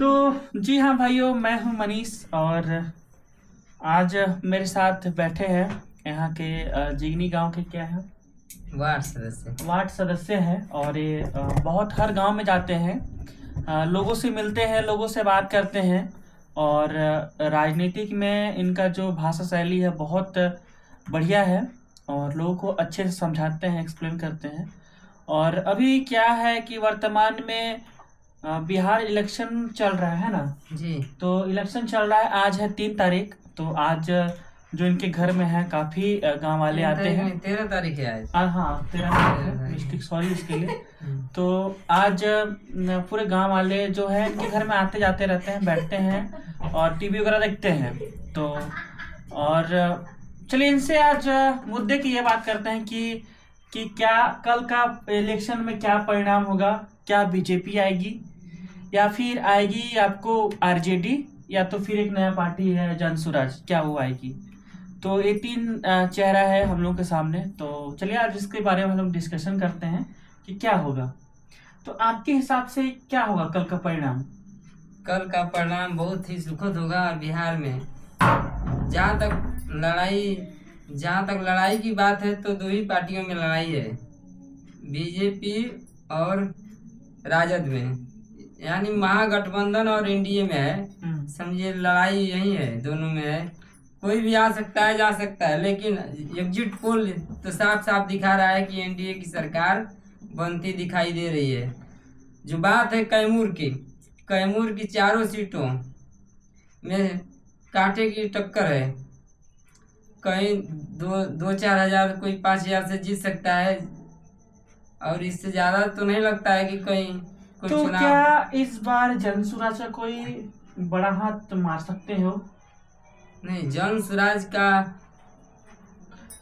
तो जी हाँ भाइयों, मैं हूँ मनीष और आज मेरे साथ बैठे हैं यहाँ के जिगनी गांव के क्या है वार्ड सदस्य हैं। और ये बहुत हर गांव में जाते हैं, लोगों से मिलते हैं, लोगों से बात करते हैं और राजनीतिक में इनका जो भाषा शैली है बहुत बढ़िया है और लोगों को अच्छे से समझाते हैं, एक्सप्लेन करते हैं। और अभी क्या है कि वर्तमान में बिहार इलेक्शन चल रहा है ना जी। तो इलेक्शन चल रहा है, आज है 3 तारीख। तो आज जो इनके घर में है काफी गांव वाले आते हैं। 13 तारीख है आज। हाँ 13 तारीख है, मिस्टेक सॉरी इसके लिए। तो आज पूरे गांव वाले जो है इनके घर में आते जाते रहते हैं, बैठते हैं और टीवी वगैरह देखते हैं। तो और चलिए इनसे आज मुद्दे की ये बात करते हैं कि क्या कल का इलेक्शन में क्या परिणाम होगा, क्या बीजेपी आएगी या फिर आएगी आपको आरजेडी या तो फिर एक नया पार्टी है जनसुराज, क्या वो आएगी। तो ये 3 चेहरा है हम लोग के सामने। तो चलिए आज इसके बारे में हम लोग डिस्कशन करते हैं कि क्या होगा। तो आपके हिसाब से क्या होगा कल का परिणाम? कल का परिणाम बहुत ही सुखद होगा बिहार में। जहाँ तक लड़ाई की बात है तो 2 ही पार्टियों में लड़ाई है, बीजेपी और राजद में, यानी महागठबंधन और एनडीए में है। समझिए लड़ाई यही है, दोनों में है। कोई भी आ सकता है, जा सकता है, लेकिन एग्जिट पोल तो साफ साफ दिखा रहा है कि एनडीए की सरकार बनती दिखाई दे रही है। जो बात है कैमूर की 4 सीटों में कांटे की टक्कर है। कहीं 2-4 हजार, कोई 5 हजार से जीत सकता है और इससे ज्यादा तो नहीं लगता है कि कहीं कोई तो चुनाव। क्या इस बार जनसुराज का कोई बड़ा हाथ मार सकते हो? नहीं, जनसुराज का,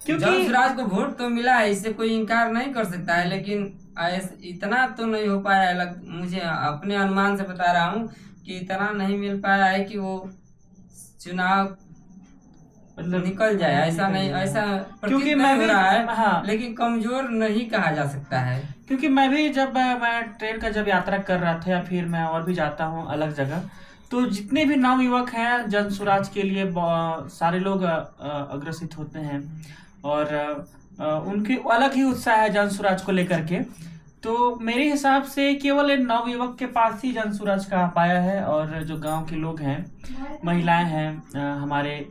क्योंकि जनसुराज को वोट तो मिला है, इससे कोई इनकार नहीं कर सकता है, लेकिन इतना तो नहीं हो पाया है। मुझे अपने अनुमान से बता रहा हूँ कि इतना नहीं मिल पाया है कि वो चुनाव निकल जाए। ऐसा नहीं, ऐसा क्योंकि मैं भी हो रहा है। हाँ, लेकिन कमजोर नहीं कहा जा सकता है। क्योंकि मैं भी जब मैं ट्रेन का जब यात्रा कर रहा था या फिर मैं और भी जाता हूँ अलग जगह, तो जितने भी नवयुवक हैं जनसुराज के लिए सारे लोग अग्रसित होते हैं और उनके अलग ही उत्साह है जनसुराज को लेकर के। तो मेरे हिसाब से केवल एक नवयुवक के पास ही जनसुराज का पाया है और जो गांव के लोग हैं, महिलाएं हैं, हमारे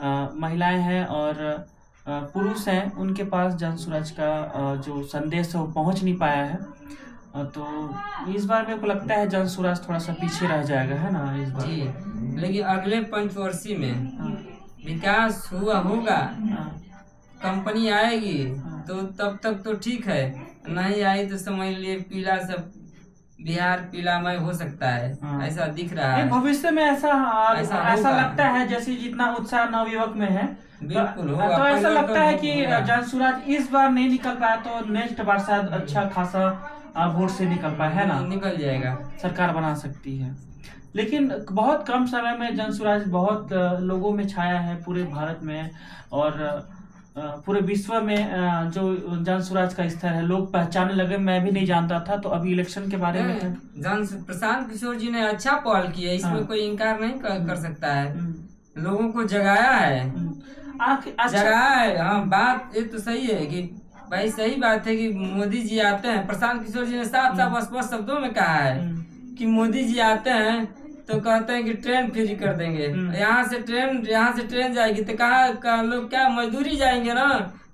महिलाएं हैं और पुरुष हैं, उनके पास जनसुराज का जो संदेश है वो पहुंच नहीं पाया है। तो इस बार मेरे को लगता है जनसुराज थोड़ा सा पीछे रह जाएगा, है ना इस बार जी। लेकिन अगले पंचवर्षीय में विकास होगा, कंपनी आएगी तो तब तक तो ठीक है, नहीं आई तो समझ लिए पीला सब बिहार पीलामय हो सकता है। ऐसा दिख रहा है भविष्य में। ऐसा लगता है जैसे जितना उत्साह नवयुवक में है, बिल्कुल होगा। तो ऐसा लगता है कि जनसुराज इस बार नहीं निकल पाया तो नेक्स्ट बार शायद अच्छा खासा वोट से निकल पाए, है ना, निकल जाएगा, सरकार बना सकती है। लेकिन बहुत कम समय में जनसुराज बहुत लोगों में छाया है पूरे भारत में और पूरे विश्व में जो जनसुराज का स्तर है लोग पहचानने लगे। मैं भी नहीं जानता था, तो अभी इलेक्शन के बारे में प्रशांत किशोर जी ने अच्छा पहल की है, इसमें कोई इनकार नहीं कर सकता है। लोगों को जगाया है, जगाया है। हाँ, बात ये तो सही है कि भाई सही बात है कि मोदी जी आते हैं। प्रशांत किशोर जी ने साफ साफ स्पष्ट शब्दों में कहा है कि मोदी जी आते हैं तो कहते हैं कि ट्रेन फ्री कर देंगे। यहाँ से ट्रेन जाएगी तो कहाँ लोग क्या मजदूरी जाएंगे ना।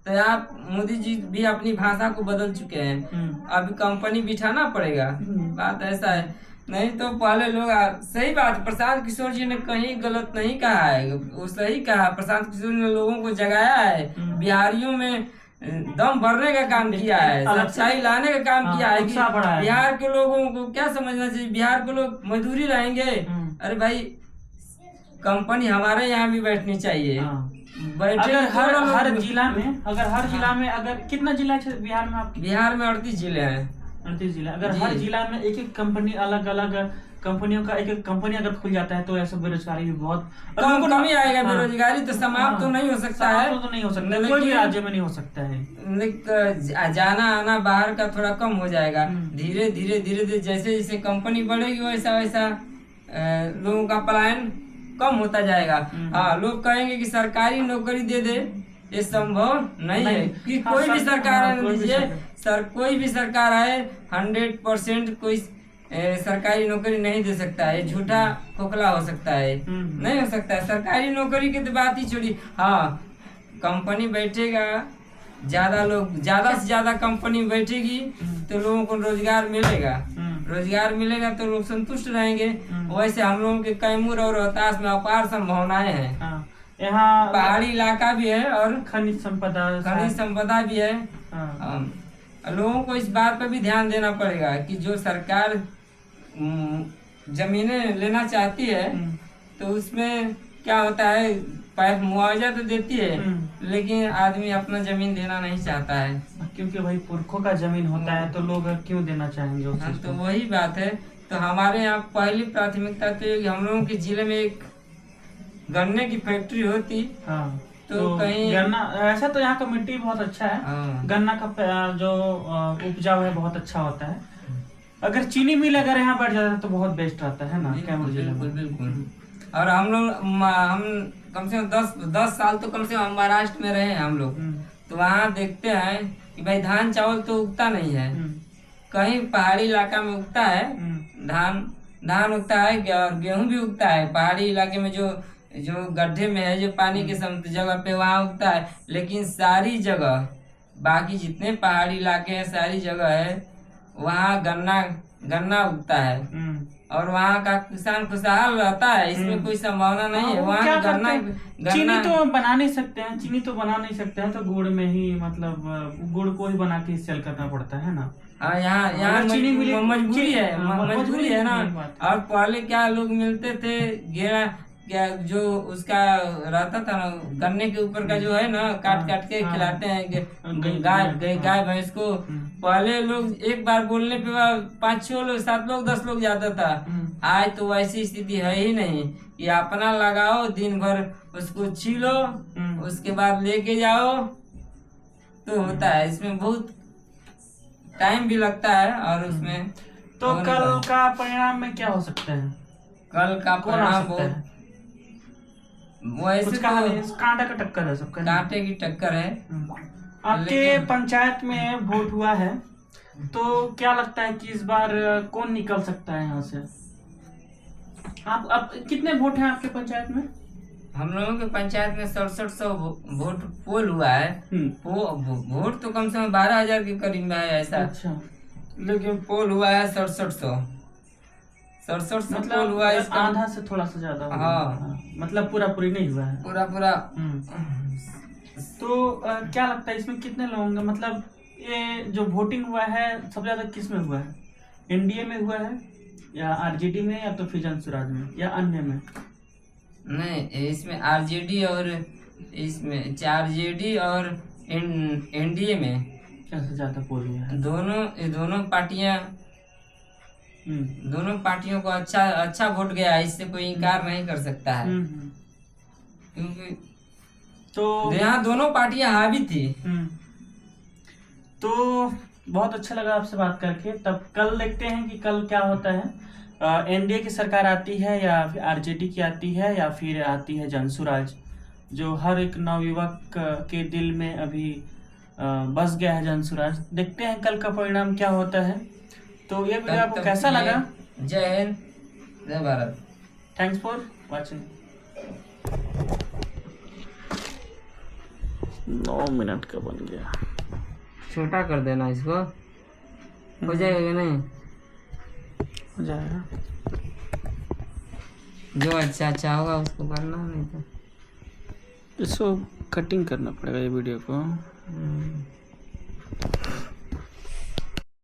तो आप मोदी जी भी अपनी भाषा को बदल चुके हैं, अभी कंपनी बिठाना पड़ेगा। बात ऐसा है, नहीं तो पहले लोग सही बात। प्रशांत किशोर जी ने कहीं गलत नहीं कहा है, वो सही कहा। प्रशांत किशोर ने लोगों को जगाया है, बिहारियों में दम भरने का काम किया है, सच्चाई लाने का काम किया है कि बिहार के लोगों को क्या समझना चाहिए। बिहार के लोग मजदूरी रहेंगे, अरे भाई कंपनी हमारे यहाँ भी बैठनी चाहिए। अगर हर जिला में अगर कितना जिला है बिहार में आपके? बिहार में 38 जिले हैं। 38 जिला। अगर हर जिला में एक कंपनी अलग अलग कंपनियों का एक कंपनी अगर खुल जाता है तो ऐसा बेरोजगारी भी बहुत कम ही आएगा। बेरोजगारी तो समाप्त तो नहीं हो सकता है, तो नहीं हो सकता, कोई भी राज्य में नहीं हो सकता है। लेकिन जाना आना बाहर का थोड़ा कम हो जाएगा। धीरे धीरे जैसे जैसे कंपनी बढ़ेगी वैसा वैसा लोगों का पलायन कम होता जाएगा। हाँ, लोग कहेंगे कि सरकारी नौकरी दे दे, ये संभव नहीं है कि कोई भी सरकार आने दीजिए, कोई भी सरकार आए 100% कोई सरकारी नौकरी नहीं दे सकता है। झूठा खोखला हो सकता है, नहीं हो सकता है। सरकारी नौकरी की तो बात ही छोड़ी। हाँ, कंपनी बैठेगा, ज्यादा से ज्यादा कंपनी बैठेगी तो लोगों को रोजगार मिलेगा, रोजगार मिलेगा तो लोग संतुष्ट रहेंगे। वैसे हम लोगों के कैमूर और रोहतास में अपार संभावनाएं हैं। यहाँ पहाड़ी इलाका भी है और खनिज संपदा भी है। लोगों को इस बात पर भी ध्यान देना पड़ेगा कि जो सरकार जमीनें लेना चाहती है तो उसमें क्या होता है, मुआवजा तो देती है लेकिन आदमी अपना जमीन देना नहीं चाहता है, क्योंकि भाई पुरखों का जमीन होता है तो लोग क्यों देना चाहेंगे। तो वही बात है। तो हमारे यहाँ पहली प्राथमिकता तो है कि हम लोगों के जिले में एक गन्ने की फैक्ट्री होती। तो कहीं गन्ना ऐसा तो यहाँ का मिट्टी बहुत अच्छा है। गन्ना का जो उपजाऊ है बहुत अच्छा होता है। अगर चीनी मिल अगर यहाँ बढ़ जाता है तो बहुत बेस्ट रहता है ना कैमूर जिले में। बिल्कुल। और हम कम से कम 10 साल तो कम से कम महाराष्ट्र में रहे हैं हम लोग। तो वहाँ देखते हैं कि भाई धान चावल तो उगता नहीं है, कहीं पहाड़ी इलाका में उगता है धान उगता है और गेहूं भी उगता है। पहाड़ी इलाके में जो गड्ढे में है, जो पानी के जगह पे वहाँ उगता है। लेकिन सारी जगह बाकी जितने पहाड़ी इलाके हैं सारी जगह है वहाँ गन्ना उगता है और वहाँ का किसान खुशहाल रहता है। इसमें कोई संभावना नहीं है। वहाँ गन्ना चीनी तो बना नहीं सकते हैं, तो गुड़ में ही मतलब गुड़ को ही बना के सेल करना पड़ता है ना। हाँ, यहाँ मजबूरी है ना। और पहले क्या लोग मिलते थे गेड़ा, क्या जो उसका रहता था ना गन्ने के ऊपर का जो है ना काट के खिलाते हैं गाय भैंस को। पहले लोग एक बार बोलने पे 5-6 लोग 7 लोग 10 लोग जाता था। आज तो वैसी स्थिति है ही नहीं कि अपना लगाओ दिन भर उसको छीलो उसके बाद लेके जाओ तो होता है। इसमें बहुत टाइम भी लगता है और उसमें तो कल का परिणाम में क्या हो सकता है? कल का परिणाम वैसे तो कांटा का टक्कर है, सबका कांटे की टक्कर है। आपके पंचायत में वोट हुआ है तो क्या लगता है कि इस बार कौन निकल सकता है यहाँ से? आप कितने वोट हैं आपके पंचायत में? हम लोगों के पंचायत में 6700 वोट पोल हुआ है। वोट तो कम से कम 12,000 के करीब में है ऐसा। अच्छा। लेकिन पोल हुआ है 6700 मतलब हुआ है। आधा से थोड़ा सा ज्यादा। हाँ, मतलब पूरी नहीं हुआ है। पूरा। तो क्या लगता है इसमें कितने लोग होंगे? मतलब ये जो वोटिंग हुआ है सबसे ज्यादा किस में हुआ है? एनडीए में हुआ है या आरजेडी में या तो फिर जनसुराज में या अन्य में? नहीं, इसमें आरजेडी और इसमें आरजेडी और एनडीए में कैसे ज्यादा पोल हुआ है? दोनों पार्टियों को अच्छा वोट गया है, इससे कोई इनकार नहीं कर सकता है। क्योंकि तो यहाँ दोनों पार्टियां हावी थी। तो बहुत अच्छा लगा आपसे बात करके। तब कल देखते हैं कि कल क्या होता है। एनडीए की सरकार आती है या फिर आरजेडी की आती है या फिर आती है जनसुराज, जो हर एक नवयुवक के दिल में अभी बस गया है जनसुराज। देखते हैं कल का परिणाम क्या होता है। तो ये वीडियो आपको कैसा लगा? जय हिंद, जय Bharat. Thanks for watching. 9 minute का बन गया। छोटा कर देना इसको, हो जाएगा नहीं? हो जाएगा। जो अच्छा होगा उसको करना, नहीं तो इसको कटिंग करना पड़ेगा ये वीडियो को।